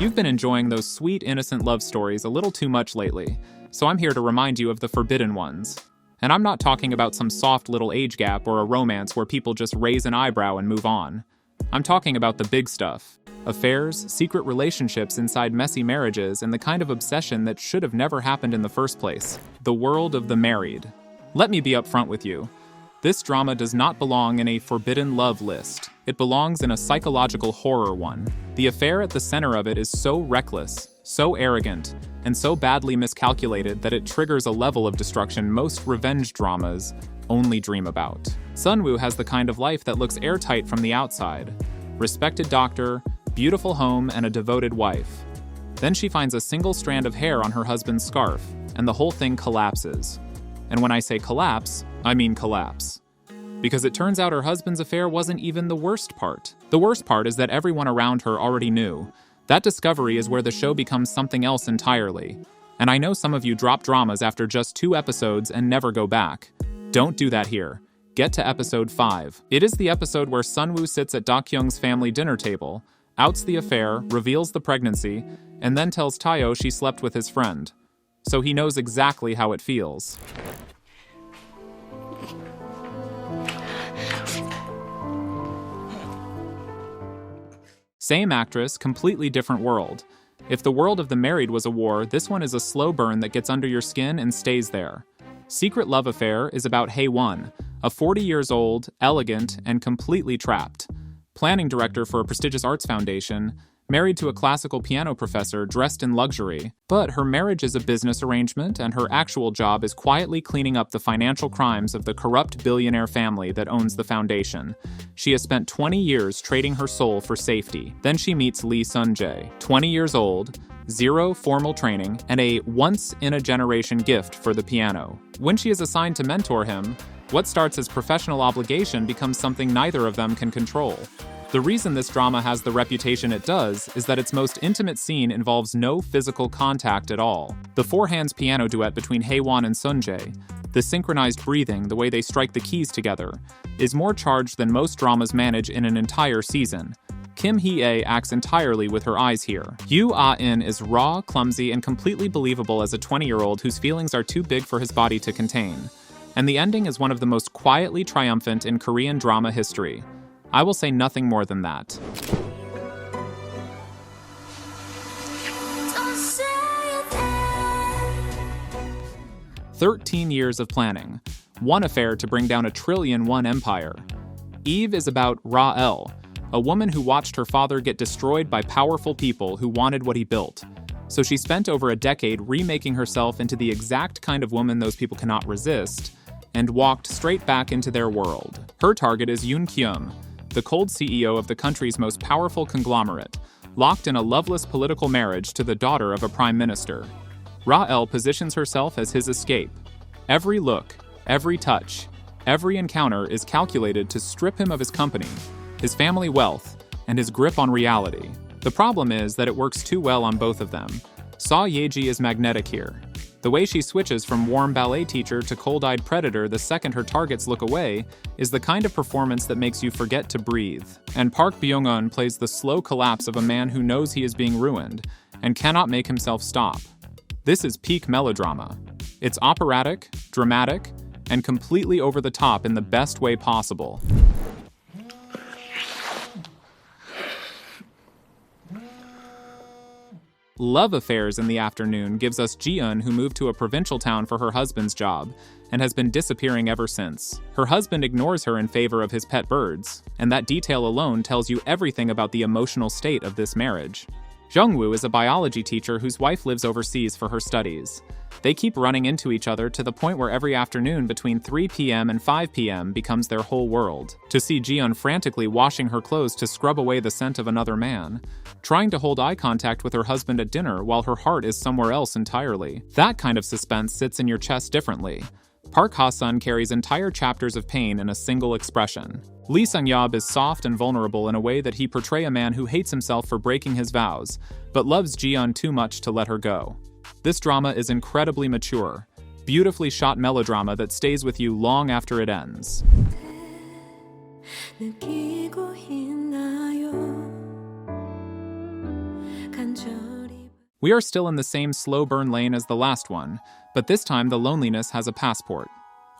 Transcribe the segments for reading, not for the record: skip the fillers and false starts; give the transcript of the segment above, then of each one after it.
You've been enjoying those sweet, innocent love stories a little too much lately, so I'm here to remind you of the forbidden ones. And I'm not talking about some soft little age gap or a romance where people just raise an eyebrow and move on. I'm talking about the big stuff. Affairs, secret relationships inside messy marriages, and the kind of obsession that should have never happened in the first place. The world of the married. Let me be upfront with you. This drama does not belong in a forbidden love list. It belongs in a psychological horror one. The affair at the center of it is so reckless, so arrogant, and so badly miscalculated that it triggers a level of destruction most revenge dramas only dream about. Sunwoo has the kind of life that looks airtight from the outside. Respected doctor, beautiful home, and a devoted wife. Then she finds a single strand of hair on her husband's scarf, and the whole thing collapses. And when I say collapse, I mean collapse. Because it turns out her husband's affair wasn't even the worst part. The worst part is that everyone around her already knew. That discovery is where the show becomes something else entirely. And I know some of you drop dramas after just 2 episodes and never go back. Don't do that here. Get to episode 5. It is the episode where Sunwoo sits at Dokyoung's family dinner table, outs the affair, reveals the pregnancy, and then tells Tayo she slept with his friend. So he knows exactly how it feels. Same actress, completely different world. If the world of the married was a war, this one is a slow burn that gets under your skin and stays there. Secret Love Affair is about Hae-won, a 40 years old, elegant, and completely trapped planning director for a prestigious arts foundation, married to a classical piano professor dressed in luxury. But her marriage is a business arrangement, and her actual job is quietly cleaning up the financial crimes of the corrupt billionaire family that owns the foundation. She has spent 20 years trading her soul for safety. Then she meets Lee Sun-jae, 20 years old, 0 formal training, and a once-in-a-generation gift for the piano. When she is assigned to mentor him, what starts as professional obligation becomes something neither of them can control. The reason this drama has the reputation it does is that its most intimate scene involves no physical contact at all. The 4-hands piano duet between Hae-won and Sun-jae, the synchronized breathing, the way they strike the keys together, is more charged than most dramas manage in an entire season. Kim Hee-ae acts entirely with her eyes here. Yoo Ah-in is raw, clumsy, and completely believable as a 20-year-old whose feelings are too big for his body to contain. And the ending is one of the most quietly triumphant in Korean drama history. I will say nothing more than that. "13 years of planning. One affair to bring down a trillion-won empire." Eve is about Ra-el, a woman who watched her father get destroyed by powerful people who wanted what he built. So she spent over a decade remaking herself into the exact kind of woman those people cannot resist, and walked straight back into their world. Her target is Yoon Kyung, the cold CEO of the country's most powerful conglomerate, locked in a loveless political marriage to the daughter of a prime minister. Ra-el positions herself as his escape. Every look, every touch, every encounter is calculated to strip him of his company, his family wealth, and his grip on reality. The problem is that it works too well on both of them. Saw Yeji is magnetic here. The way she switches from warm ballet teacher to cold-eyed predator the second her targets look away is the kind of performance that makes you forget to breathe. And Park Byung-eun plays the slow collapse of a man who knows he is being ruined and cannot make himself stop. This is peak melodrama. It's operatic, dramatic, and completely over the top in the best way possible. Love Affairs in the Afternoon gives us Ji-eun, who moved to a provincial town for her husband's job and has been disappearing ever since. Her husband ignores her in favor of his pet birds, and that detail alone tells you everything about the emotional state of this marriage. Jungwoo is a biology teacher whose wife lives overseas for her studies. They keep running into each other to the point where every afternoon between 3 p.m. and 5 p.m. becomes their whole world. To see Ji-eun frantically washing her clothes to scrub away the scent of another man, trying to hold eye contact with her husband at dinner while her heart is somewhere else entirely. That kind of suspense sits in your chest differently. Park Ha-sun carries entire chapters of pain in a single expression. Lee Sang-yeob is soft and vulnerable in a way that he portrays a man who hates himself for breaking his vows, but loves Ji-eun too much to let her go. This drama is incredibly mature, beautifully shot melodrama that stays with you long after it ends. We are still in the same slow burn lane as the last one, but this time the loneliness has a passport.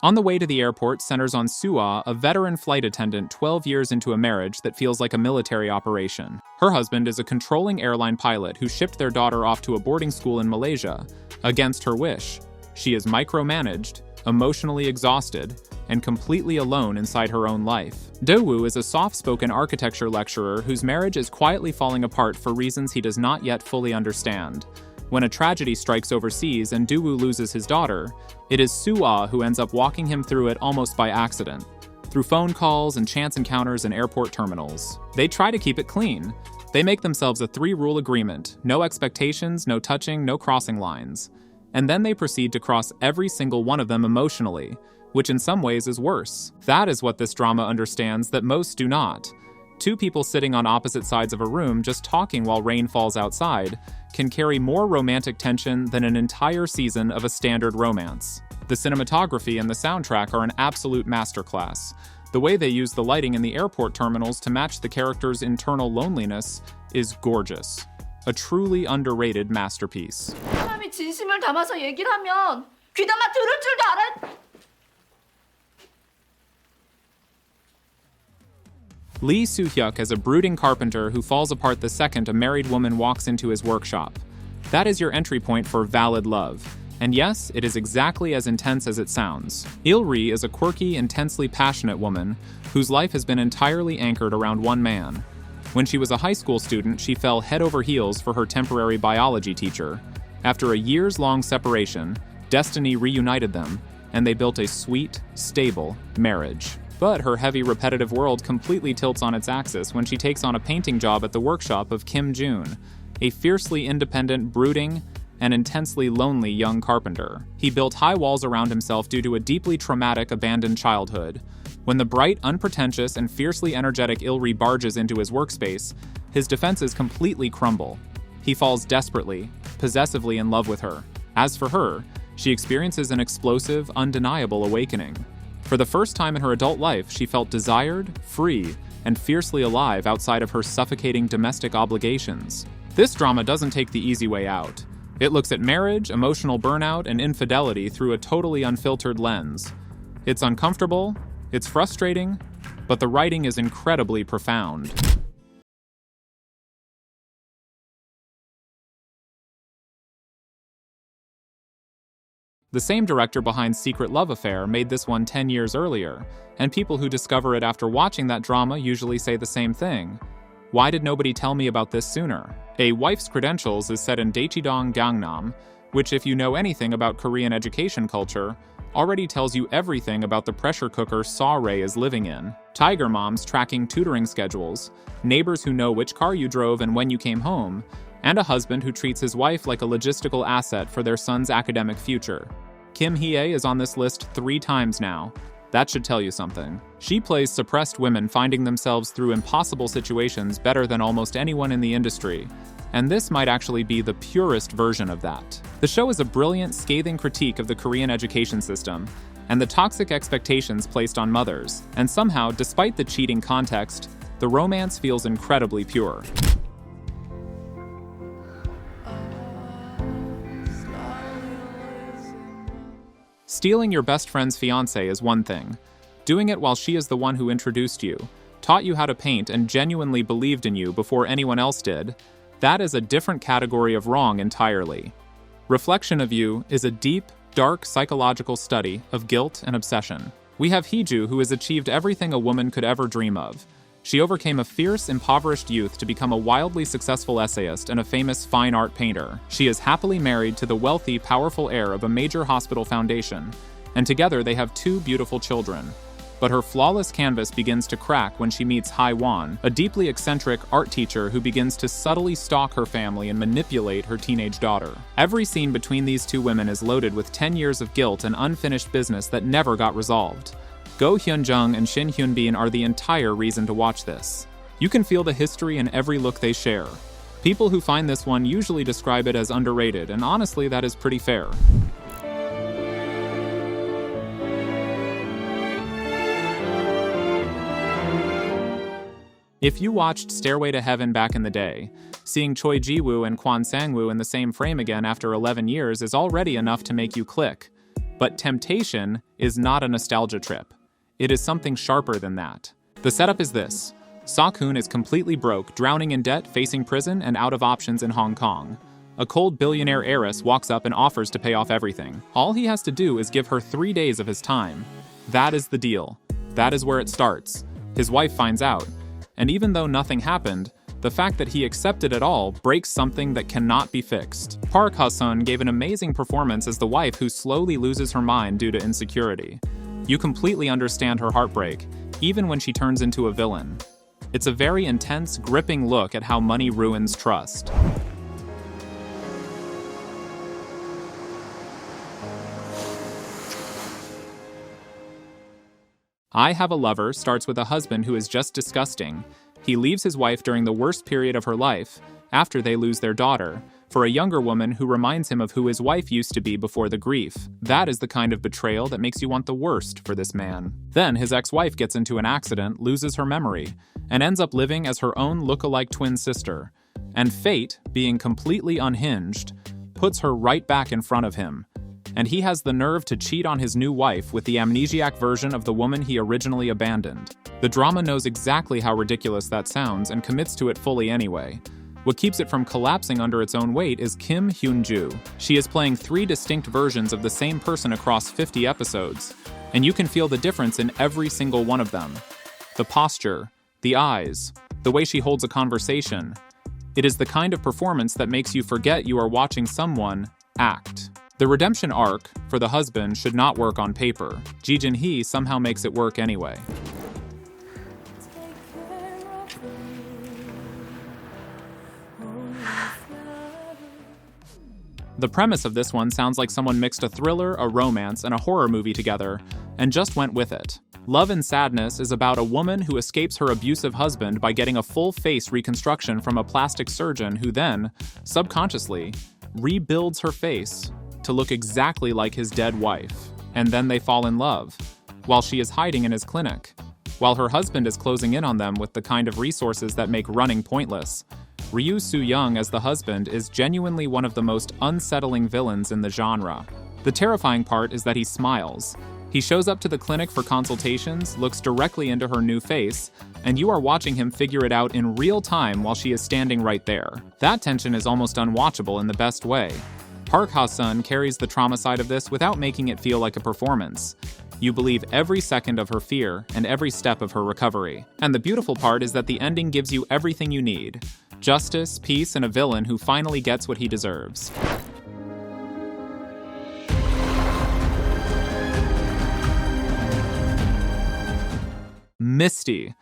On the Way to the Airport centers on Suah, a veteran flight attendant 12 years into a marriage that feels like a military operation. Her husband is a controlling airline pilot who shipped their daughter off to a boarding school in Malaysia, against her wish. She is micromanaged, emotionally exhausted, and completely alone inside her own life. Do-woo is a soft-spoken architecture lecturer whose marriage is quietly falling apart for reasons he does not yet fully understand. When a tragedy strikes overseas and Do-woo loses his daughter, it is Suah who ends up walking him through it almost by accident, through phone calls and chance encounters in airport terminals. They try to keep it clean. They make themselves a 3-rule agreement: no expectations, no touching, no crossing lines. And then they proceed to cross every single one of them emotionally, which in some ways is worse. That is what this drama understands that most do not. Two people sitting on opposite sides of a room just talking while rain falls outside can carry more romantic tension than an entire season of a standard romance. The cinematography and the soundtrack are an absolute masterclass. The way they use the lighting in the airport terminals to match the characters' internal loneliness is gorgeous. A truly underrated masterpiece. 사람이 진심을 담아서 얘기를 하면 귀담아 들을 줄도 알아. Lee Soo-hyuk is a brooding carpenter who falls apart the second a married woman walks into his workshop. That is your entry point for valid love. And yes, it is exactly as intense as it sounds. Il-ri is a quirky, intensely passionate woman whose life has been entirely anchored around one man. When she was a high school student, she fell head over heels for her temporary biology teacher. After a years-long separation, destiny reunited them, and they built a sweet, stable marriage. But her heavy, repetitive world completely tilts on its axis when she takes on a painting job at the workshop of Kim Jun, a fiercely independent, brooding, and intensely lonely young carpenter. He built high walls around himself due to a deeply traumatic, abandoned childhood. When the bright, unpretentious, and fiercely energetic Il-ri barges into his workspace, his defenses completely crumble. He falls desperately, possessively in love with her. As for her, she experiences an explosive, undeniable awakening. For the first time in her adult life, she felt desired, free, and fiercely alive outside of her suffocating domestic obligations. This drama doesn't take the easy way out. It looks at marriage, emotional burnout, and infidelity through a totally unfiltered lens. It's uncomfortable, it's frustrating, but the writing is incredibly profound. The same director behind Secret Love Affair made this one 10 years earlier, and people who discover it after watching that drama usually say the same thing. Why did nobody tell me about this sooner? A Wife's Credentials is set in Daechidong, Gangnam, which, if you know anything about Korean education culture, already tells you everything about the pressure cooker Saw-rae is living in. Tiger moms tracking tutoring schedules, neighbors who know which car you drove and when you came home, and a husband who treats his wife like a logistical asset for their son's academic future. Kim Hye is on this list 3 times now. That should tell you something. She plays suppressed women finding themselves through impossible situations better than almost anyone in the industry, and this might actually be the purest version of that. The show is a brilliant, scathing critique of the Korean education system and the toxic expectations placed on mothers, and somehow, despite the cheating context, the romance feels incredibly pure. Stealing your best friend's fiancé is one thing. Doing it while she is the one who introduced you, taught you how to paint, and genuinely believed in you before anyone else did, that is a different category of wrong entirely. Reflection of You is a deep, dark psychological study of guilt and obsession. We have Heeju, who has achieved everything a woman could ever dream of. She overcame a fierce, impoverished youth to become a wildly successful essayist and a famous fine art painter. She is happily married to the wealthy, powerful heir of a major hospital foundation, and together they have 2 beautiful children. But her flawless canvas begins to crack when she meets Hai-won, a deeply eccentric art teacher who begins to subtly stalk her family and manipulate her teenage daughter. Every scene between these 2 women is loaded with 10 years of guilt and unfinished business that never got resolved. Go Hyun-jung and Shin Hyun-bin are the entire reason to watch this. You can feel the history in every look they share. People who find this one usually describe it as underrated, and honestly, that is pretty fair. If you watched Stairway to Heaven back in the day, Seeing Choi Ji-woo and Kwon Sang-woo in the same frame again after 11 years is already enough to make you click. But Temptation is not a nostalgia trip. It is something sharper than that. The setup is this. Sok-hoon is completely broke, drowning in debt, facing prison, and out of options in Hong Kong. A cold billionaire heiress walks up and offers to pay off everything. All he has to do is give her 3 days of his time. That is the deal. That is where it starts. His wife finds out. And even though nothing happened, the fact that he accepted it all breaks something that cannot be fixed. Park Ha-sun gave an amazing performance as the wife who slowly loses her mind due to insecurity. You completely understand her heartbreak, even when she turns into a villain. It's a very intense, gripping look at how money ruins trust. I Have a Lover starts with a husband who is just disgusting. He leaves his wife during the worst period of her life, after they lose their daughter, for a younger woman who reminds him of who his wife used to be before the grief. That is the kind of betrayal that makes you want the worst for this man. Then his ex-wife gets into an accident, loses her memory, and ends up living as her own look-alike twin sister. And fate, being completely unhinged, puts her right back in front of him. And he has the nerve to cheat on his new wife with the amnesiac version of the woman he originally abandoned. The drama knows exactly how ridiculous that sounds and commits to it fully anyway. What keeps it from collapsing under its own weight is Kim Hyun-joo. She is playing 3 distinct versions of the same person across 50 episodes, and you can feel the difference in every single one of them. The posture, the eyes, the way she holds a conversation. It is the kind of performance that makes you forget you are watching someone act. The redemption arc for the husband should not work on paper. Ji Jin-hee somehow makes it work anyway. The premise of this one sounds like someone mixed a thriller, a romance, and a horror movie together, and just went with it. Love and Sadness is about a woman who escapes her abusive husband by getting a full face reconstruction from a plastic surgeon who then, subconsciously, rebuilds her face to look exactly like his dead wife. And then they fall in love, while she is hiding in his clinic, while her husband is closing in on them with the kind of resources that make running pointless. Ryu Soo-young as the husband is genuinely one of the most unsettling villains in the genre. The terrifying part is that he smiles. He shows up to the clinic for consultations, looks directly into her new face, and you are watching him figure it out in real time while she is standing right there. That tension is almost unwatchable in the best way. Park Ha-sun carries the trauma side of this without making it feel like a performance. You believe every second of her fear and every step of her recovery. And the beautiful part is that the ending gives you everything you need. Justice, peace, and a villain who finally gets what he deserves. Misty.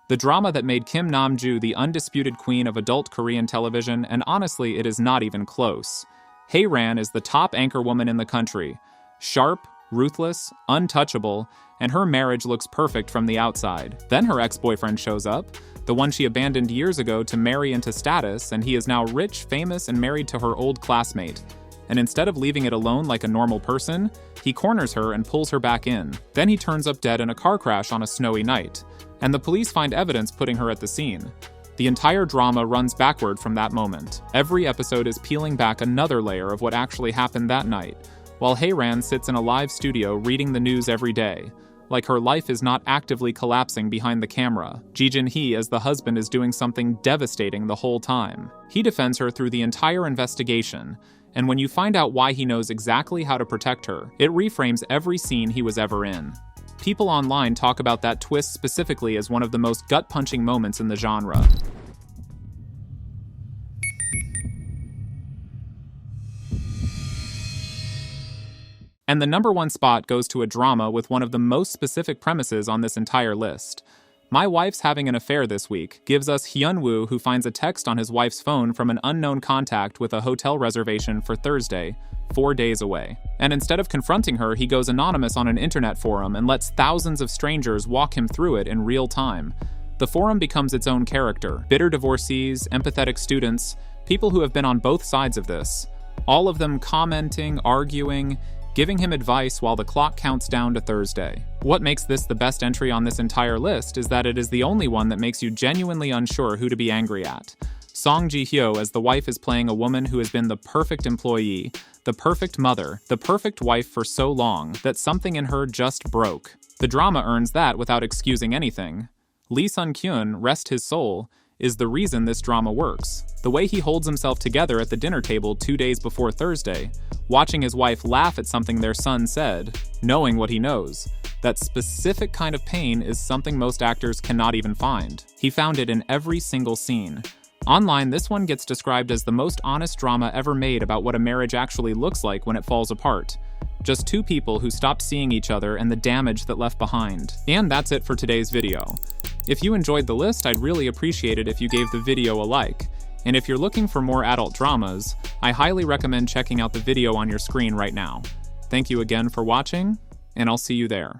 The drama that made Kim Nam-joo the undisputed queen of adult Korean television, and honestly, it is not even close. Hae-ran is the top anchorwoman in the country. Sharp, ruthless, untouchable, and her marriage looks perfect from the outside. Then her ex-boyfriend shows up, the one she abandoned years ago to marry into status, and he is now rich, famous, and married to her old classmate. And instead of leaving it alone like a normal person, he corners her and pulls her back in. Then he turns up dead in a car crash on a snowy night, and the police find evidence putting her at the scene. The entire drama runs backward from that moment. Every episode is peeling back another layer of what actually happened that night, while Hae-ran sits in a live studio reading the news every day, like her life is not actively collapsing behind the camera. Ji Jin-hee as the husband is doing something devastating the whole time. He defends her through the entire investigation, and when you find out why he knows exactly how to protect her, it reframes every scene he was ever in. People online talk about that twist specifically as one of the most gut-punching moments in the genre. And the #1 spot goes to a drama with one of the most specific premises on this entire list. My Wife's Having an Affair this week gives us Hyun-woo who finds a text on his wife's phone from an unknown contact with a hotel reservation for Thursday, 4 days away. And instead of confronting her, he goes anonymous on an internet forum and lets thousands of strangers walk him through it in real time. The forum becomes its own character. Bitter divorcees, empathetic students, people who have been on both sides of this. All of them commenting, arguing, giving him advice while the clock counts down to Thursday. What makes this the best entry on this entire list is that it is the only one that makes you genuinely unsure who to be angry at. Song Ji-hyo as the wife is playing a woman who has been the perfect employee, the perfect mother, the perfect wife for so long that something in her just broke. The drama earns that without excusing anything. Lee Sun-kyun, rest his soul, is the reason this drama works. The way he holds himself together at the dinner table 2 days before Thursday, watching his wife laugh at something their son said, knowing what he knows. That specific kind of pain is something most actors cannot even find. He found it in every single scene. Online, this one gets described as the most honest drama ever made about what a marriage actually looks like when it falls apart. Just two people who stopped seeing each other and the damage that left behind. And that's it for today's video. If you enjoyed the list, I'd really appreciate it if you gave the video a like. And if you're looking for more adult dramas, I highly recommend checking out the video on your screen right now. Thank you again for watching, and I'll see you there.